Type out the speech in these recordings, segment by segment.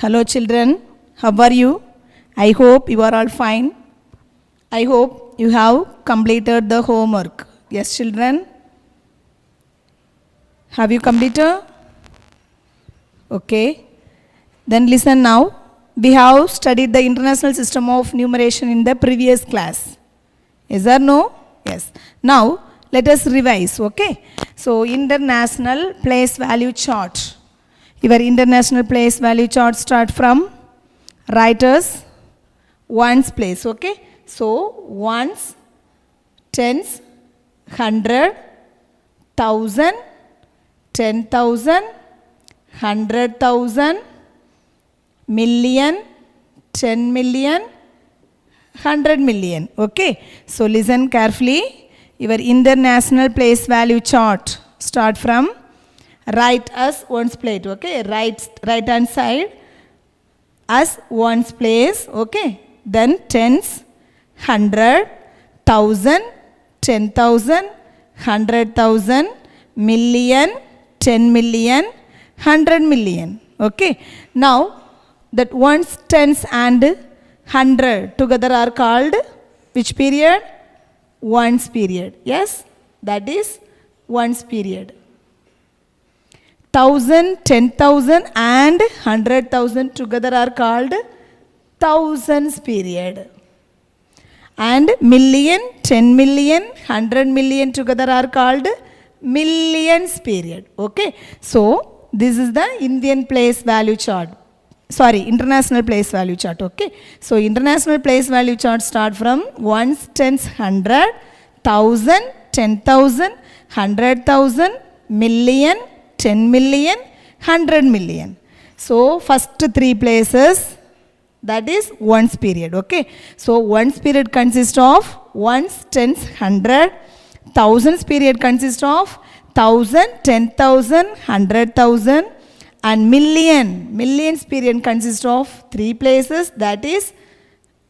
Hello children, how are you? I hope you are all fine. I hope you have completed the homework. Yes children? Have you completed? Okay. Then listen now. We have studied the international system of numeration in the previous class. Yes or no? Yes. Now let us revise, okay? So international place value chart. Your international place value chart start from writers ones place, okay? So ones, tens, 100, 1000, 10,000, 100,000, million, 10 million, 100 million, okay? So listen carefully. Your international place value chart start from right as ones place, okay? Right hand side as ones place, okay? Then tens, 100, 1000, 10,000, 100,000, million, 10 million, 100 million, okay? Now that ones, tens and 100 together are called which period? Ones period. Yes, that is ones period. 1000, 10,000 and 100,000 together are called thousands period. And million, 10 million, 100 million together are called millions period. Okay. So this is the Indian place value chart. Sorry, international place value chart. Okay. So international place value chart start from ones, tens, 100, 1000, 10,000, 100,000, million, 10 million, 100 million. So first three places, that is ones period, okay? So ones period consists of ones, tens, 100. Thousands period consists of 1000, 10,000, 100,000. And millions period consists of three places, that is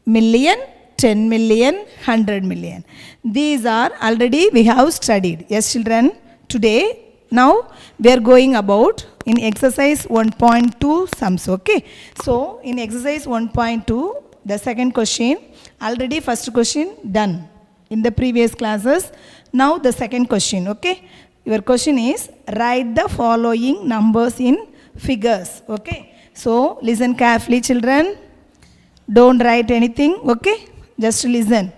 million, 10 million, 100 million. These are already we have studied. Yes children, today now we are going about in exercise 1.2 sums, okay? So in exercise 1.2, the second question, already first question done in the previous classes. Now the second question, okay? Your question is write the following numbers in figures, okay? So listen carefully children, don't write anything, okay? Just listen.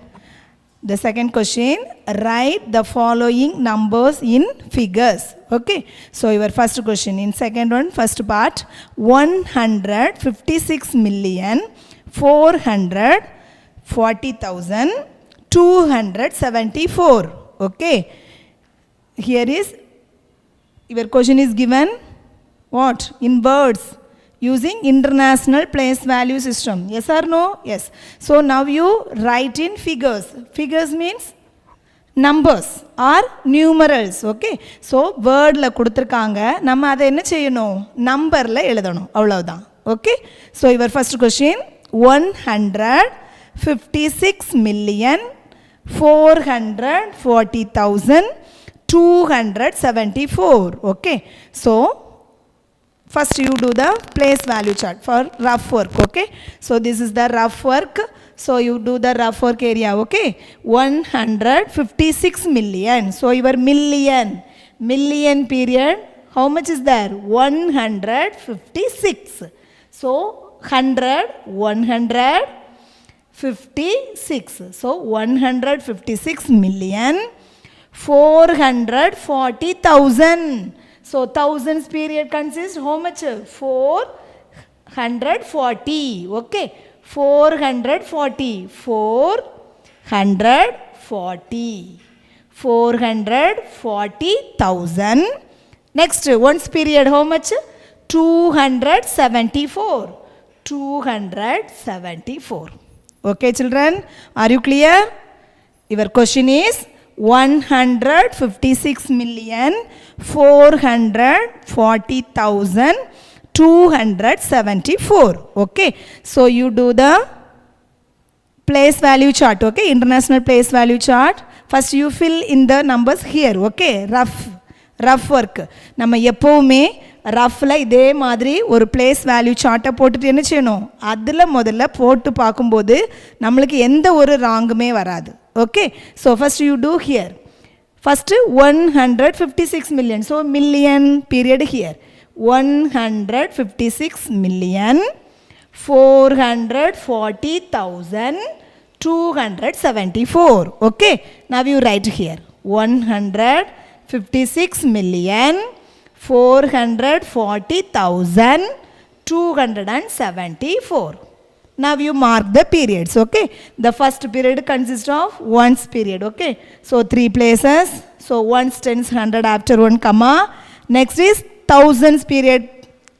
The second question, write the following numbers in figures, okay? So your first question, in second one, first part, 156,440,274, okay? Here is, your question is given, what? In words, using international place value system. Yes or no? Yes. So now you write in figures. Figures means numbers or numerals, okay? So word la kuduthirukanga, nama adha enna cheyanum? Number la eludhanum, avladhaan, okay? So your first question, 156,440,274, okay? So first you do the place value chart for rough work, okay? So this is the rough work. So you do the rough work area, okay? 156 million. So your million period, how much is there? 156. So 156. So 156 million 440,000. So thousands period consists how much? 440, okay? 440, 440,000. Next, ones period how much? 274, 274. Okay children, are you clear? Your question is 156,440,274, okay? So you do the place value chart, okay? International place value chart. First you fill in the numbers here, okay? Rough work. நம்ம எப்பவுமே ரஃபில் இதே மாதிரி ஒரு place value சார்ட்டை போட்டுட்டு என்ன செய்யணும், அதில் முதல்ல போட்டு பார்க்கும்போது நம்மளுக்கு எந்த ஒரு ராங்குமே வராது. Okay, so first you do here. First 156 million. So million period here. 156,440,274. Okay, now you write here 156,440,274. Now you mark the periods. Okay, the first period consists of ones period. Okay, so 3 places. So ones, tens, 100 after 1 comma. Next is thousands period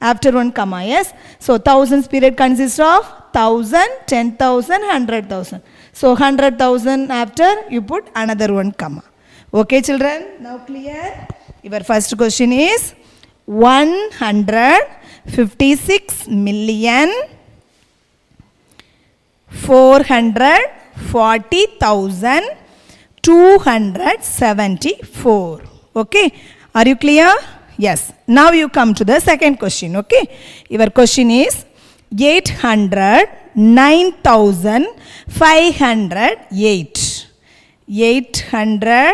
after 1 comma. Yes, so thousands period consists of 1000, 10,000, 100,000. So 100,000 after you put another 1 comma. Okay children, now clear? Your first question is 156,440,274. Okay, are you clear? Yes. Now you come to the second question. Okay, your question is 809,508. 800,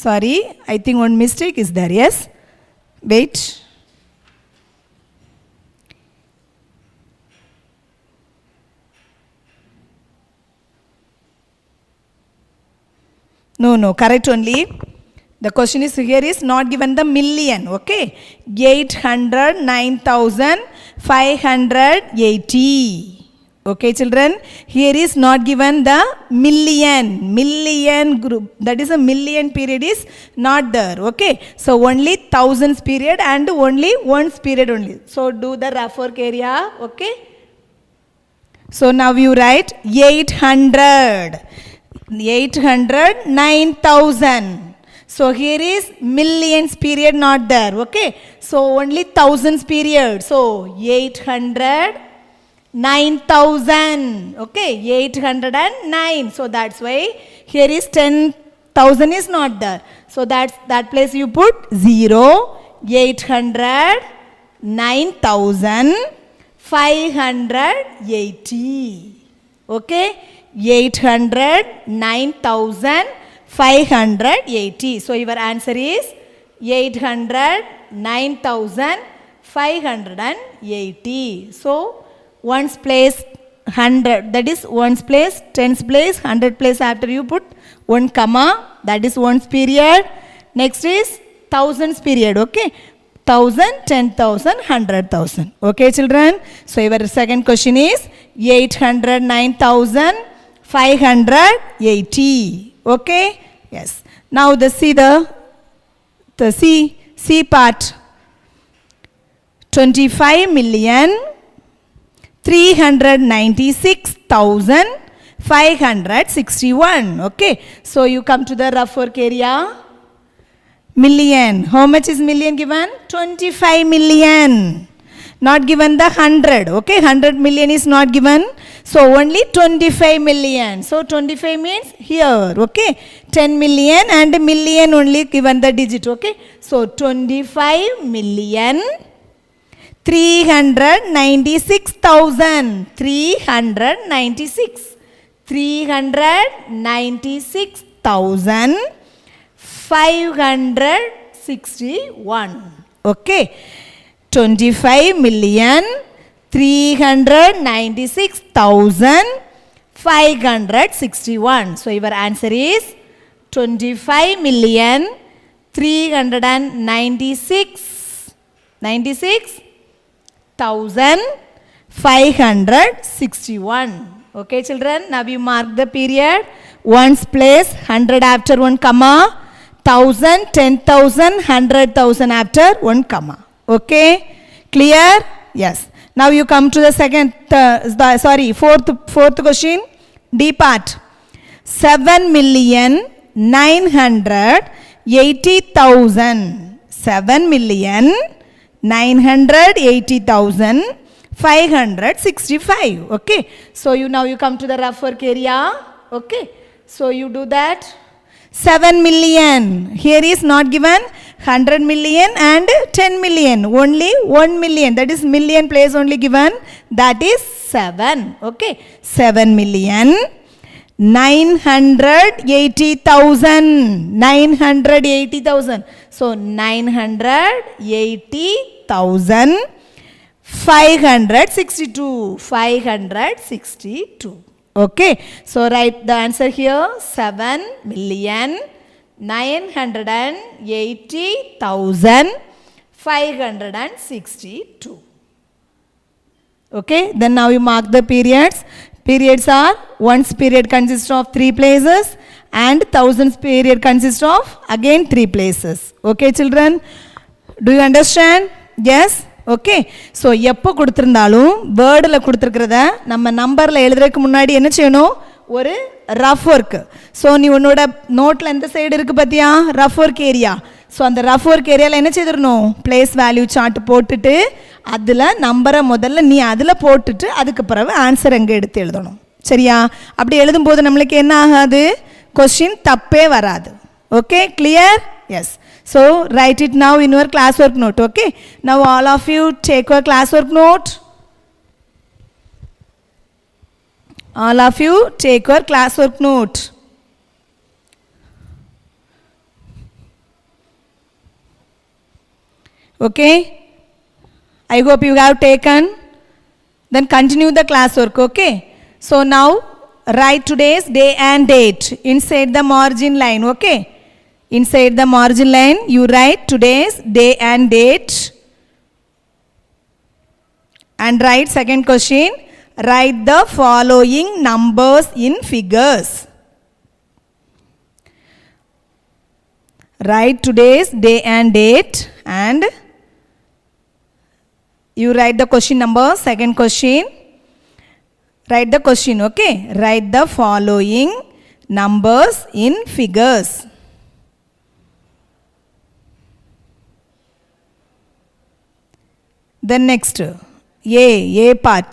sorry, I think one mistake is there. Yes, wait. No, correct only. The question is here is not given the million. Okay, 809,580. Okay children, here is not given the million group, that is a million period is not there. Okay, so only thousands period and only ones period only. So do the rough work area. Okay, so now you write 809,000. So here is millions period not there. Okay, so only thousands period. So 809,000. Okay, 809. So that's why here is 10,000 is not there. So that place you put 0. 809,580. Okay, 809,580. So your answer is 809,580. So ones place 100, that is ones place, tens place, 100 place after you put 1 comma, that is ones period. Next is thousands period. Okay, 1000, 10,000, 100,000. Okay children, so your second question is 809,580. Okay, yes. Now the C part. 25,396,561. Okay, so you come to the rough work area. Million, how much is million given? 25 million. Not given the 100. Okay, 100 million is not given. So only 25 million. So 25 means here. Okay, 10 million and million only given the digit. Okay, so 25 million 396,000. 396,561. Okay, 25 million 396,561. So your answer is 25 million 396,561. Okay children, now you mark the period. Ones place 100 after 1 comma, 1000, 10,000, 100,000 after 1 comma. Okay, clear? Yes. Now you come to the fourth question. D part. 7,980,000. 7,980,565. Okay, so now you come to the rough work area. Okay, so you do that. 7 million here is not given, 100 million and 10 million. Only 1 million. That is million place only given. That is 7. Okay. 7 million. 980,000. 980,000. So 980,000. 562. 562. Okay. So write the answer here. 7,980,562. Okay. Then now you mark the periods. Periods are, one's period consists of 3 places and thousand's period consists of again 3 places. Okay children? Do you understand? Yes? Okay so எப்போ கொடுத்துருந்தாலும் வேர்டில் கொடுத்துருக்கிறத நம்ம நம்பரில் எழுதுறதுக்கு முன்னாடி என்ன செய்யணும், ஒரு rough work. So நீ உன்னோட நோட்டில் எந்த சைடு இருக்குது பார்த்தியா, ரஃப் ஒர்க் ஏரியா. ஸோ அந்த ரஃப் ஒர்க் ஏரியாவில் என்ன செய்திடணும், பிளேஸ் வேல்யூ சார்ட் போட்டுட்டு அதில் நம்பரை முதல்ல நீ அதில் போட்டுட்டு அதுக்கு பிறகு ஆன்சர் எங்கே எடுத்து எழுதணும். சரியா? அப்படி எழுதும்போது நம்மளுக்கு என்ன ஆகாது, கொஸ்டின் தப்பே வராது. Okay, clear? Yes. So write it now in your classwork note. Okay, now all of you take your classwork note. All of you take your classwork note. Okay, I hope you have taken. Then continue the classwork. Okay, so now write today's day and date inside the margin line. Okay, inside the margin line you write today's day and date, and write second question, write the following numbers in figures. Write today's day and date and you write the question number. Second question, write the question. Okay, write the following numbers in figures. Then next, A part,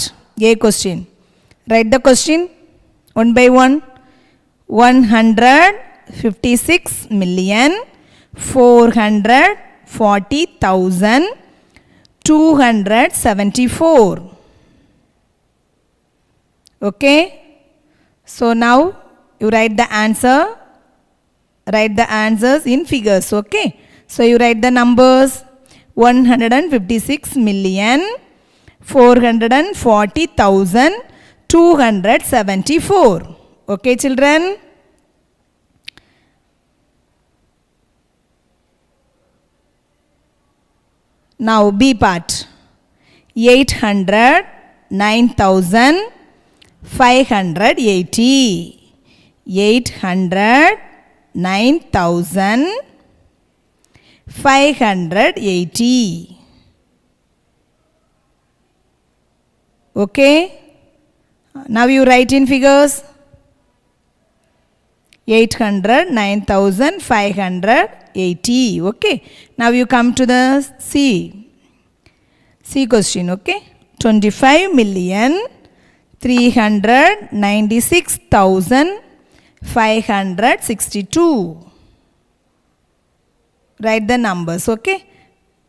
A question. Write the question one by one. 156,440,274. Okay, so now you write the answer. Write the answers in figures. Okay, so you write the numbers. 156,440,274. Okay children? Now B part. 809,580. 809,580. Okay, now you write in figures. 809,580. Okay, now you come to the C question. Okay, 25,396,562. Write the numbers. Okay,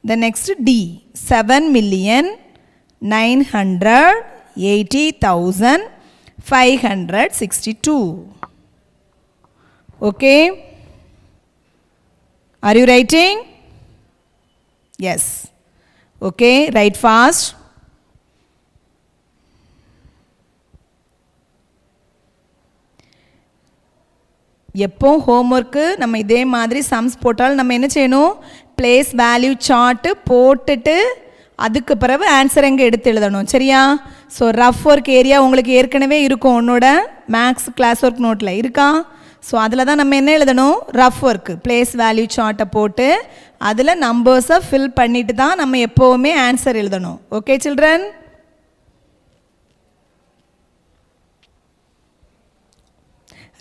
the next D, 7,980,562. Okay, are you writing? Yes. Okay, write fast. எப்போ homework நம்ம இதே மாதிரி sums போட்டாலும் நம்ம என்ன செய்யணும், place value chart போட்டுட்டு அதுக்கு பிறகு ஆன்சர் எங்கே எடுத்து எழுதணும். சரியா? ஸோ ரஃப் ஒர்க் ஏரியா உங்களுக்கு ஏற்கனவே இருக்கும் உன்னோட மேக்ஸ் கிளாஸ் ஒர்க் நோட்டில் இருக்கா? ஸோ அதில் தான் நம்ம என்ன எழுதணும், ரஃப் ஒர்க்கு பிளேஸ் வேல்யூ சார்ட்டை போட்டு அதில் நம்பர்ஸை ஃபில் பண்ணிட்டு தான் நம்ம எப்போவுமே ஆன்சர் எழுதணும். Okay children?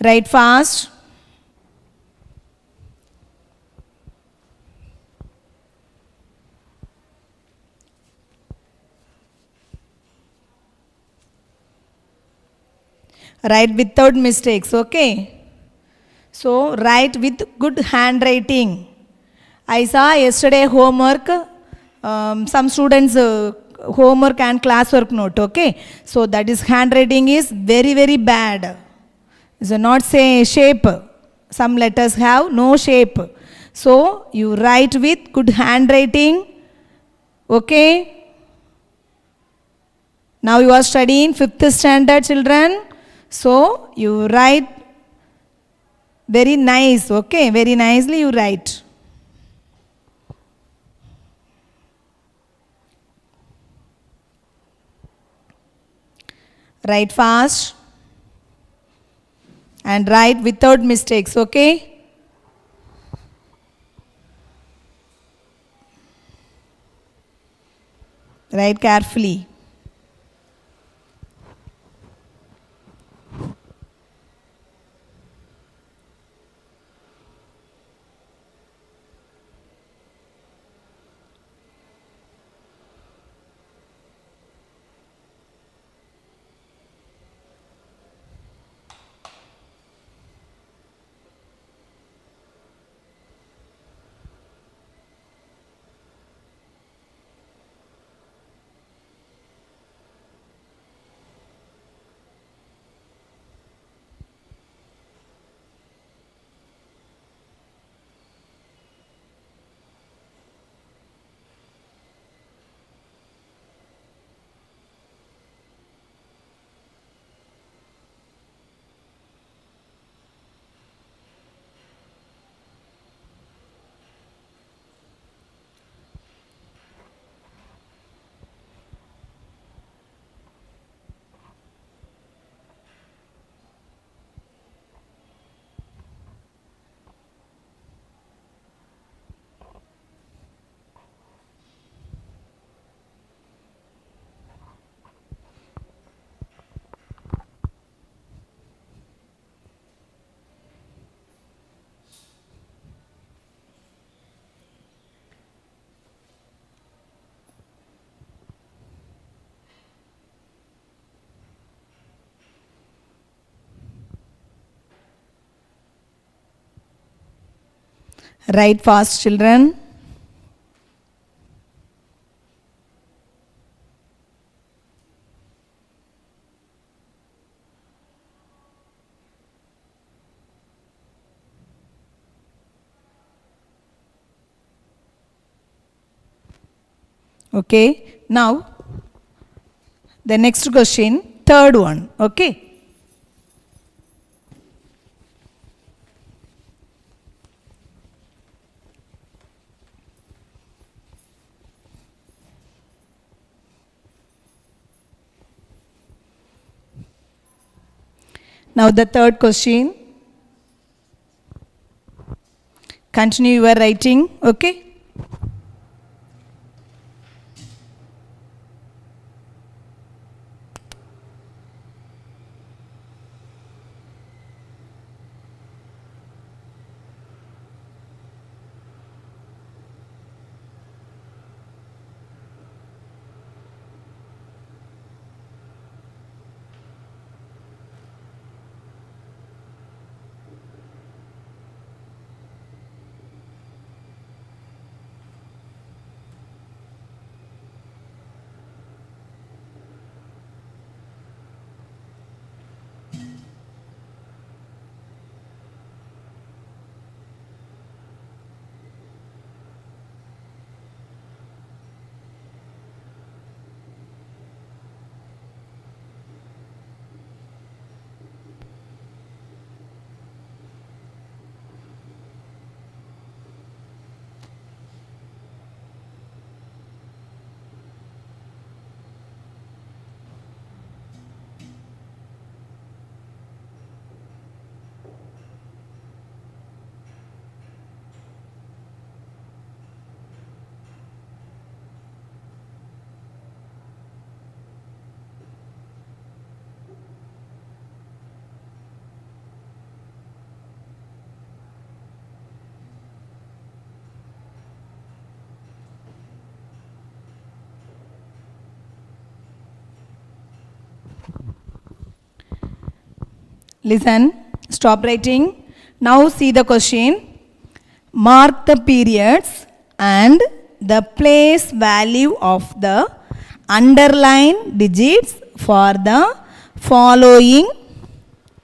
Right fast. Write without mistakes. Okay, so write with good handwriting. I saw yesterday homework, some students homework and classwork note, okay? So that is handwriting is very, very bad. So not say shape. Some letters have no shape. So you write with good handwriting, okay? Now you are studying 5th standard, children. So you write very nice, okay? Very nicely you write. Write fast and write without mistakes, okay? Write carefully. Write fast, children. Okay, now the next question, third one, okay? Now the third question. Continue your writing, okay? Listen, stop writing. Now see the question. Mark the periods and the place value of the underlined digits for the following,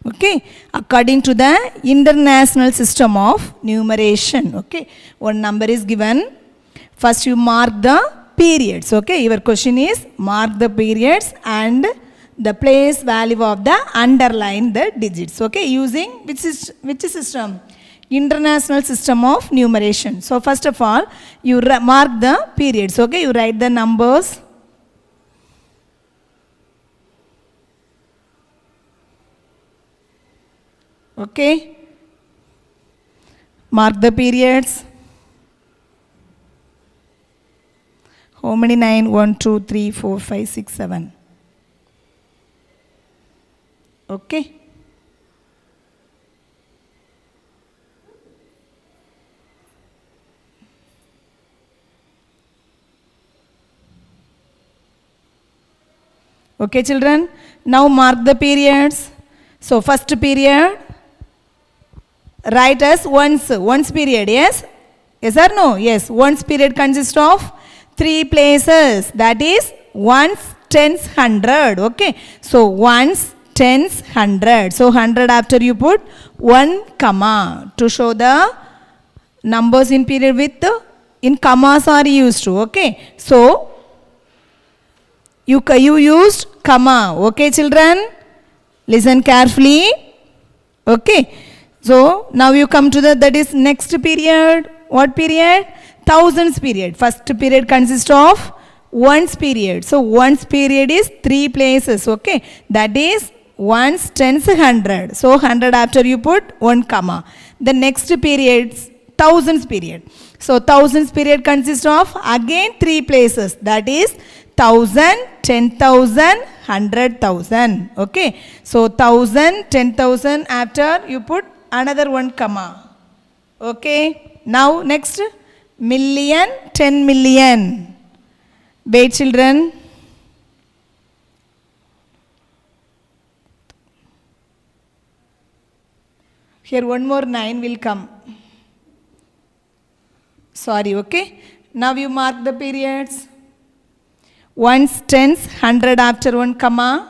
okay, according to the international system of numeration. Okay, one number is given, first you mark the periods. Okay, your question is mark the periods and the place value of the underline the digits. Okay, using which system? International system of numeration. So first of all you mark the periods. Okay, you write the numbers. Okay, mark the periods. How many? 9, 1, 2, 3, 4, 5, 6, 7. Okay. Okay, children. Now mark the periods. So first period, write as once period. Yes? Yes or no? Yes. Once period consists of 3 places. That is ones, tens, hundred. Okay. So ones, tens, hundred. So 100 after you put 1 comma to show the numbers in period with in commas are used. Okay. So you used comma. Okay, children. Listen carefully. Okay. So now you come to that is next period. What period? Thousands period. First period consists of ones period. So ones period is 3 places. Okay. That is ones, tens, hundred. So 100 after you put 1 comma. The next period thousands period. So thousands period consists of again 3 places. That is 1000, 10,000, 100,000. Okay. So 1000, 10,000 after you put another 1 comma. Okay. Now next million, 10 million. Wait, children. Here one more 9 will come. Sorry. Okay. Now you mark the periods. Ones, tens, 100 after 1 comma,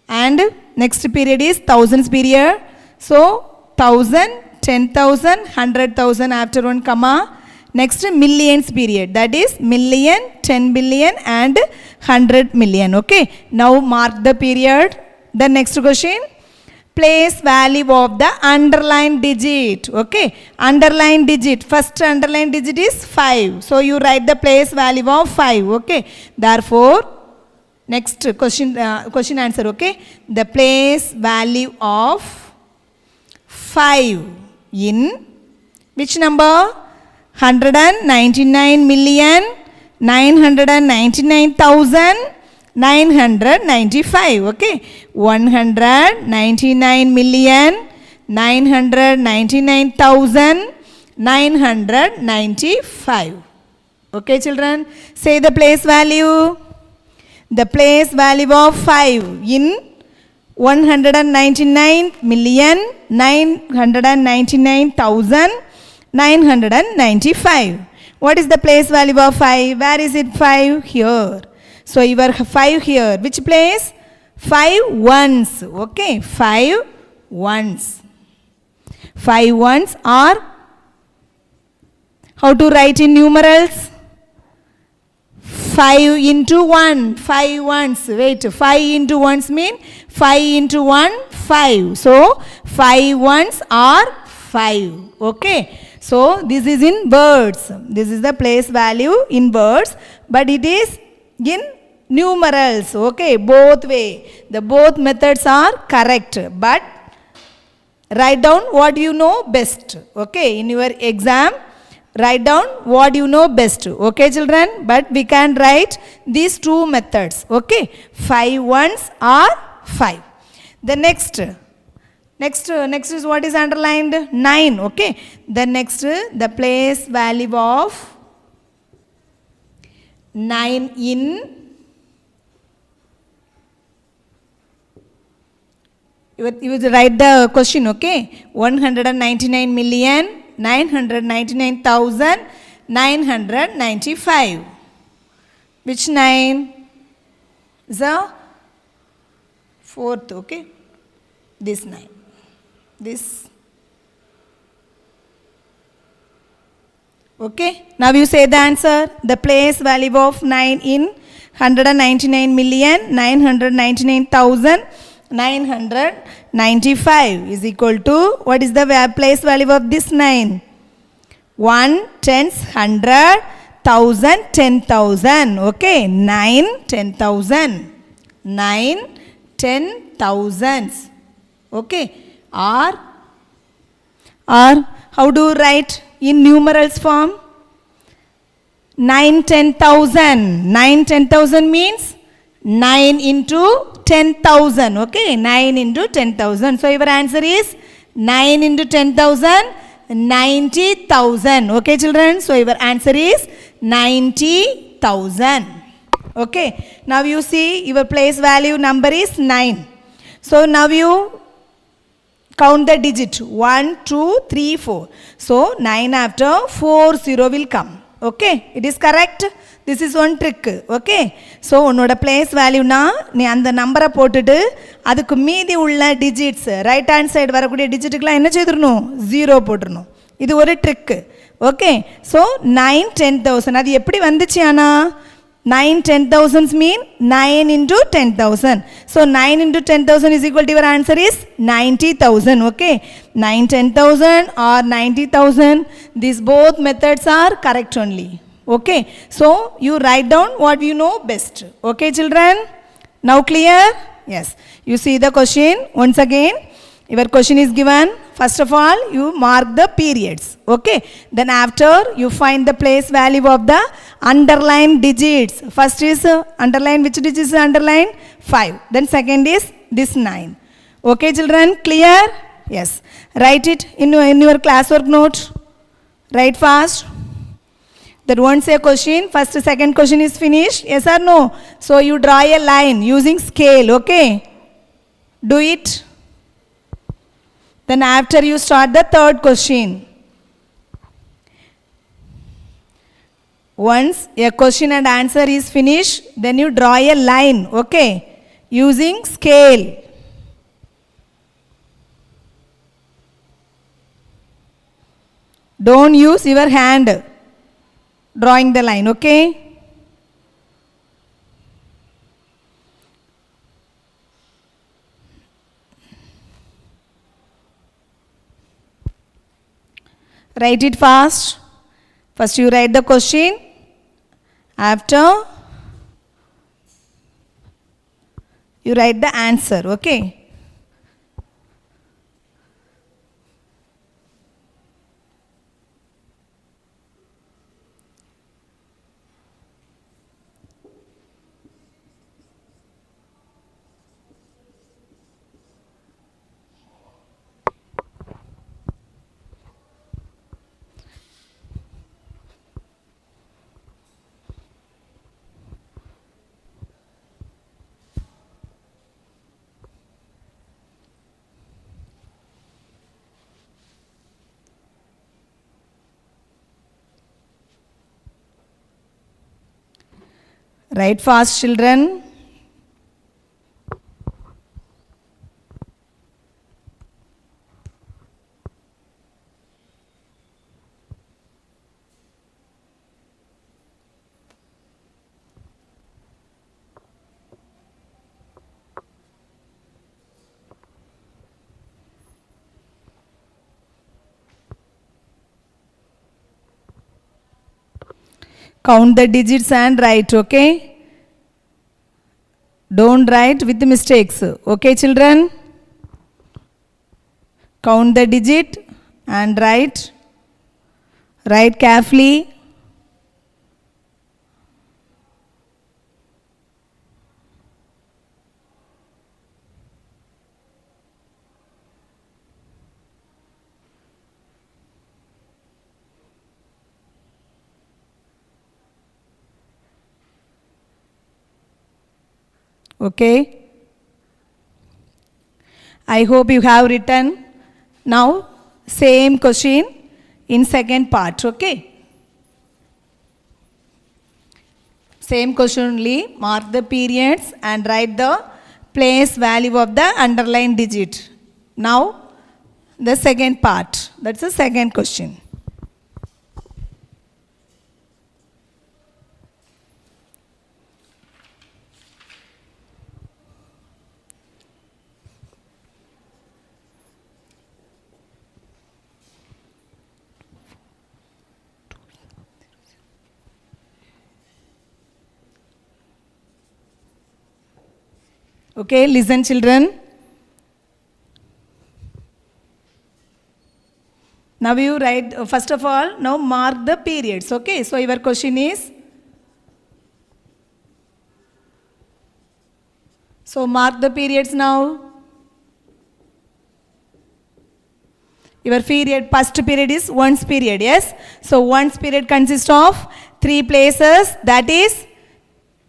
and next period is thousands period. So 1000, 10,000, 100,000 after 1 comma. Next millions period. That is million, 10 billion and 100 million. Okay. Now mark the period. The next question. Place value of the underlined digit. Okay. Underlined digit. First underlined digit is 5. So you write the place value of 5. Okay. Therefore, next question answer. Okay. The place value of 5 in which number? 199,999,995. Okay. 199,999,995. Okay, children. Say the place value. The place value of 5 in 199,999,995. What is the place value of 5? Where is it 5? Here. So your 5 here. Which place? 5 ones. Okay. 5 ones. 5 ones are how to write in numerals? 5 into 1. 5 ones. Wait. 5 into 1s mean 5 into 1, 5. So 5 ones are 5. Okay. So this is in words. This is the place value in words. But it is in numerals. Okay. Both way. The both methods are correct. But write down what you know best. Okay. In your exam, write down what you know best. Okay, children. But we can write these two methods. Okay. 5 ones are 5. The next is what is underlined? 9. Okay. The next, the place value of 9 in. You write the question. Okay. 199,999,995. 995. Which 9? The fourth, okay? This 9. This. Okay? Now you say the answer. The place value of 9 in 199,999,995 is equal to, what is the place value of this 9? 1, tens, 100, 1000, 10,000. Okay? 9, 10,000. 9, 10,000s. Okay? Or how do you write in numerals form? 9, 10,000. 9, 10,000 means 9 into 10,000. Okay? 9 into 10,000. So your answer is 9 into 10,000, 90,000. Okay, children? So your answer is 90,000. Okay? Now you see your place value number is 9. So now you count the digit 1, 2, 3, 4. So 9 after 4 0 will come. Okay, it is correct. This is one trick. Okay, so உன்னோட place value na நீ அந்த நம்பரை போட்டுட்டு அதுக்கு மீதி உள்ள digits right hand side வரக்கூடிய digitக்குலாம் என்ன செய்திரணும்? 0 போட்டுறணும். இது ஒரு trick. Okay, so 9 10,000 அது எப்படி வந்துச்சு ஆனா 9 10,000s mean 9 into 10,000. So 9 into 10,000 is equal to your answer is 90,000. Okay, 9 10,000 or 90,000. These both methods are correct only. Okay, so you write down what you know best. Okay, children? Now clear? Yes. You see the question once again. Your question is given. First of all, you mark the periods. Okay. Then after, you find the place value of the underlined digits. First is underline. Which digit is underlined? 5. Then second is this 9. Okay, children? Clear? Yes. Write it in your classwork note. Write fast. That once a question, first second question is finished. Yes or no? So you draw a line using scale. Okay. Do it. Then after you start the third question. Once a question and answer is finished, then you draw a line, okay, using scale. Don't use your hand drawing the line, okay? Write it fast. First you write the question. After you write the answer. Okay. Write fast, children. Count the digits and write, okay? Don't write with mistakes. Okay, children? Count the digit and write. Write carefully. Okay. I hope you have written. Now, same question in second part. Okay. Same question only. Mark the periods and write the place value of the underlined digit. Now, the second part. That's the second question. Okay, listen children. Now you write, first of all, now mark the periods. Okay, so your question is, so mark the periods now. Your period, first period is ones period, yes? So ones period consists of 3 places, that is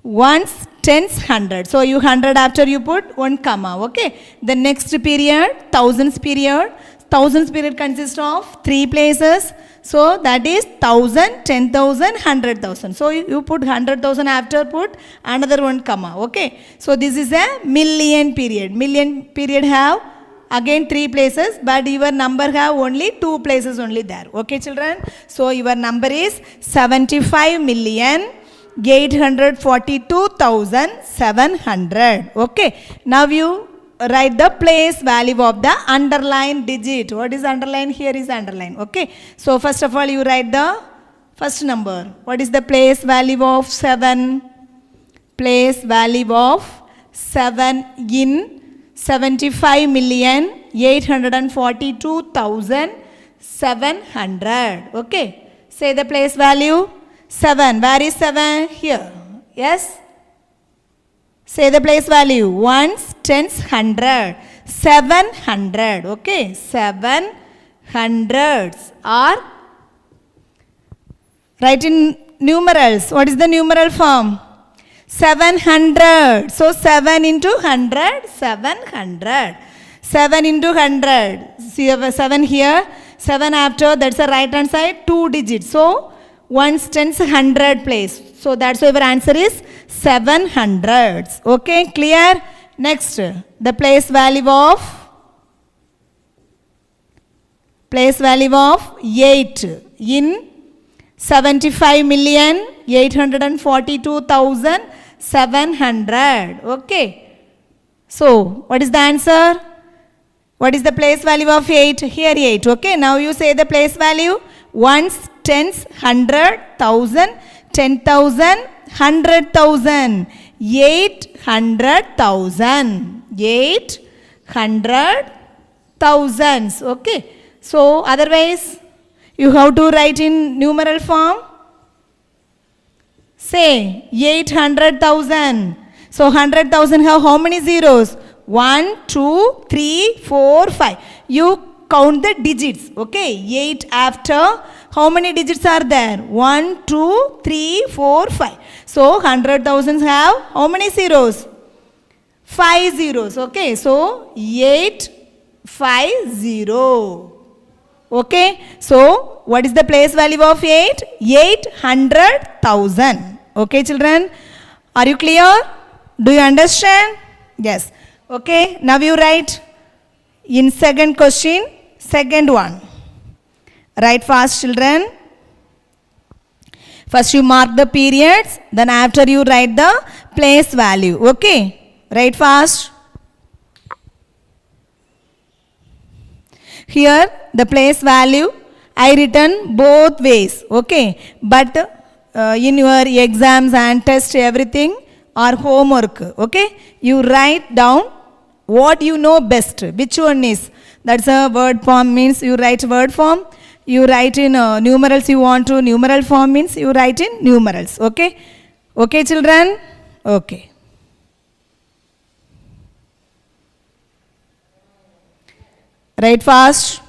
ones, tens, hundred. So you 100 after you put 1 comma, okay? The next period, thousands period. Thousands period consists of 3 places. So that is 1000, 10,000, 100,000. So you put 100,000 after put another 1 comma, okay? So this is a million period. Million period have again 3 places, but your number have only 2 places only there. Okay children? So your number is 75,842,700. Okay. Now you write the place value of the underlined digit. What is underline? Here is underline. Okay. So first of all you write the first number. What is the place value of 7? Place value of 7 in 75,842,700. Okay. Say the place value. 7. Where is 7? Here. Yes. Say the place value. Ones, tens, 100. 700. Okay. 700s are, write in numerals. What is the numeral form? 700. So 7 into 100, 700. 7 into 100. See 7 here. 7 after, that's the right hand side, 2 digits. So ones, tens, 100 place. So that's why our answer is 700s. Okay, clear? Next, the place value of 8 in 75,842,700. Okay. So what is the answer? What is the place value of 8? Here 8. Okay. Now you say the place value. Ones, tens, 100, 1000, 10,000, 100,000. 800,000. 800,000. Okay. So otherwise you have to write in numeral form. Say 800,000. So 100,000 have how many zeros? 1, 2, 3, 4, 5. You count the digits. Okay. 8 after, how many digits are there? 1, 2, 3, 4, 5. So 100,000 have how many zeros? 5 zeros. Okay. So 850. Okay. So what is the place value of 8? 800,000. Okay children. Are you clear? Do you understand? Yes. Okay. Now you write in second question, second one. Write fast children. First you mark the periods, then after you write the place value. Okay. Write fast. Here the place value I written both ways. Okay. But in your exams and test everything or homework. Okay. You write down what you know best. Which one is? That's a word form means you write word form. You write in numerals you want to. Numeral form means you write in numerals. Okay. Okay children. Okay. Write fast.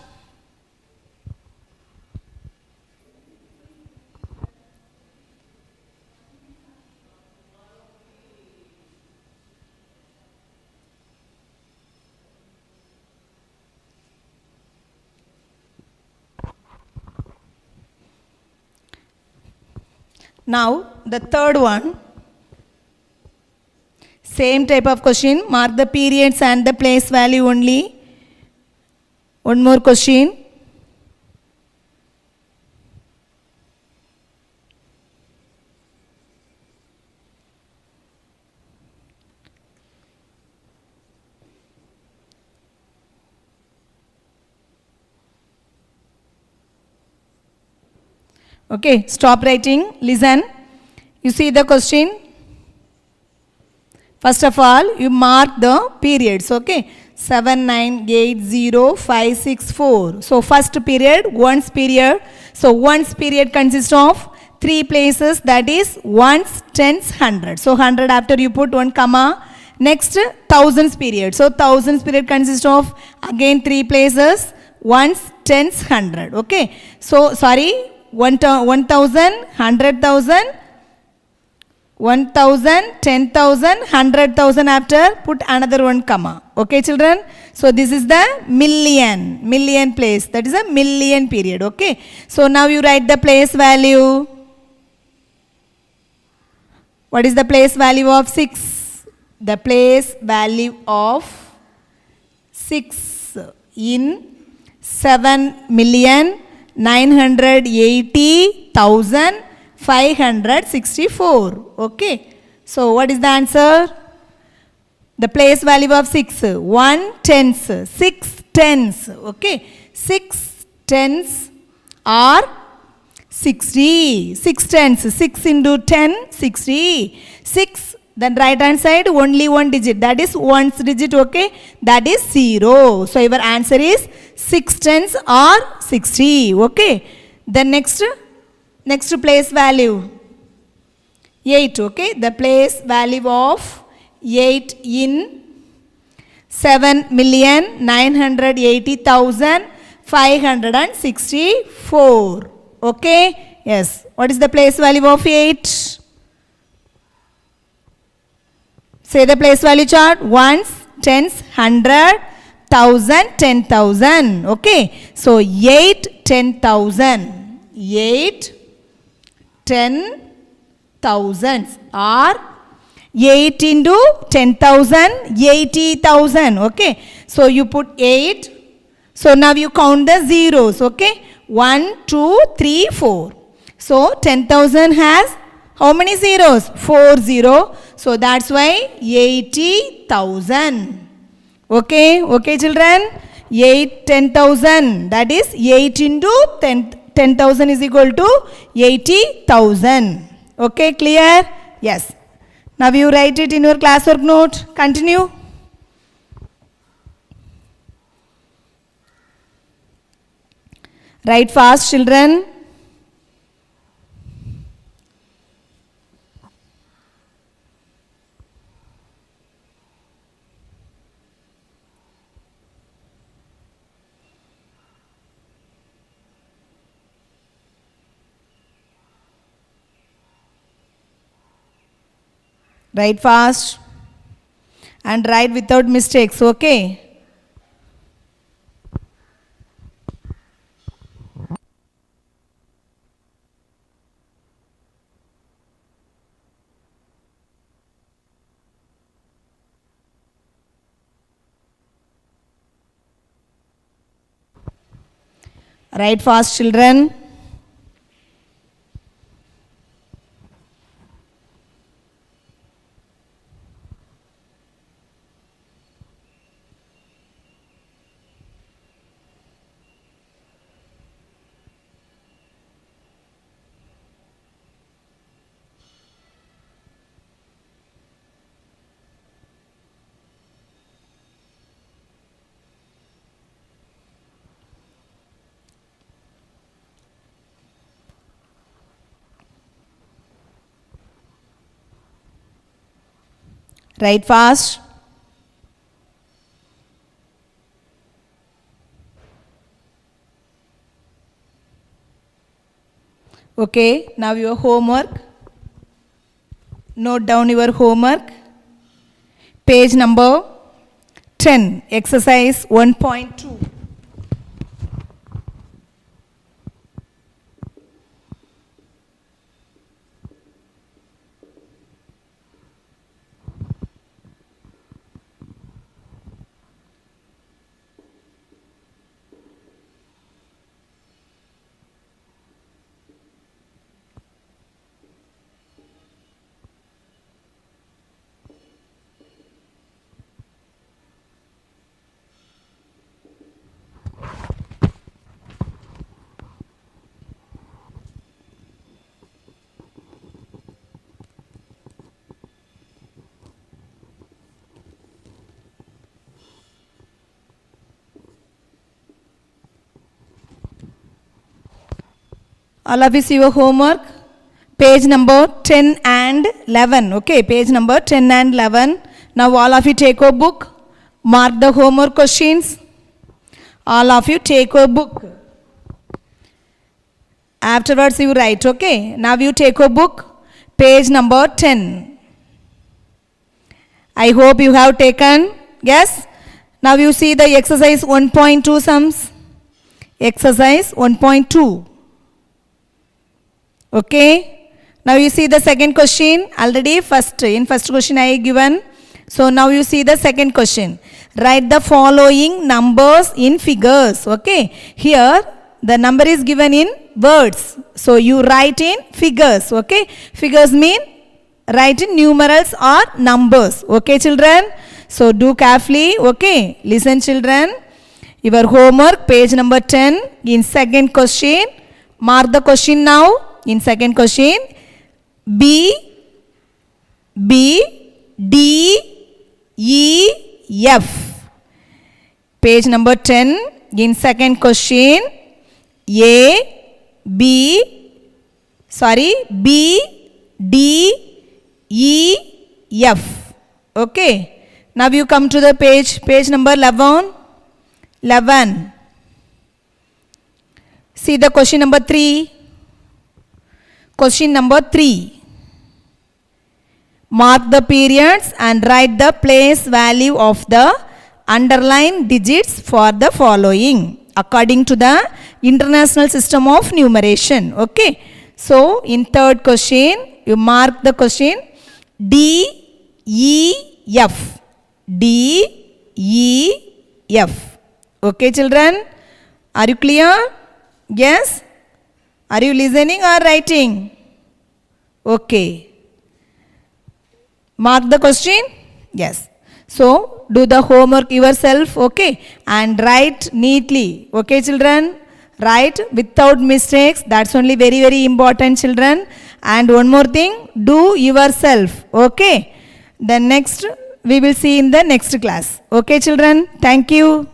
Now the third one. Same type of question. Mark the periods and the place value only. One more question. Okay, stop writing. Listen. You see the question. First of all, you mark the periods. Okay, 7, 9, 8, 0, 5, 6, 4. So first period, ones period. So ones period consists of 3 places, that is ones, tens, hundred. So 100 after you put 1 comma. Next, thousands period. So thousands period consists of again 3 places, ones, tens, hundred. Okay. So sorry, 1,000, 100,000. 1,000, 10,000, 100,000 after put another 1 comma. Okay children. So this is the million place. That is a million period. Okay. So now you write the place value. What is the place value of 6? The place value of 6 in 7,980,564. Okay. So what is the answer? The place value of 6. 1 tens. 6 tens. Okay. 6 tens are 60. 6 tens. 6 into 10, 60. 6. Then right hand side only 1 digit. That is 1's digit. Okay. That is 0. So your answer is 6 tens are 60. Okay. Then next place value 8. Okay. The place value of 8 in 7,980,564. Okay. Yes. What is the place value of 8? Say the place value chart. Ones, tens, 100, 1,000, 10,000. Okay. So 8, 10,000. 8, 10,000 are 8 into 10,000, 80,000. Okay. So you put 8. So now you count the zeros. Okay. 1, 2, 3, 4. So 10,000 has how many zeros? 4 0. So that's why 80,000. Okay. Okay children. 8, 10,000. That is 8 into 10,000 is equal to 80,000. Okay. Clear? Yes. Now you write it in your classwork note. Continue. Write fast children. Write fast and write without mistakes. Okay. Write fast children. Write fast. Okay, now your homework. Note down your homework. Page number 10, exercise 1.2. All of you see your homework. Page number 10 and 11. Okay, page number 10 and 11. Now all of you take your book. Mark the homework questions. All of you take your book. Afterwards you write, okay. Now you take your book. Page number 10. I hope you have taken. Yes. Now you see the exercise 1.2 sums. Exercise 1.2. Okay. Now you see the second question. Already in first question I given. So now you see the second question. Write the following numbers in figures. Okay. Here the number is given in words. So you write in figures. Okay. Figures mean write in numerals or numbers. Okay children. So do carefully. Okay. Listen children. Your homework page number 10 in second question. Mark the question now. In second question. B, D, E, F. Page number 10 in second question. B, D, E, F. Okay. Now you come to the page number 11. See the question number 3. Question number 3. Mark the periods and write the place value of the underlined digits for the following according to the International System of Numeration. Okay. So in third question, you mark the question D, E, F. D, E, F. Okay children. Are you clear? Yes? Are you listening or writing? Okay. Mark the question? Yes. So, do the homework yourself, okay? And write neatly, okay children? Write without mistakes. That's only very, very important children. And one more thing, do yourself, okay? Then next, we will see in the next class. Okay children? Thank you.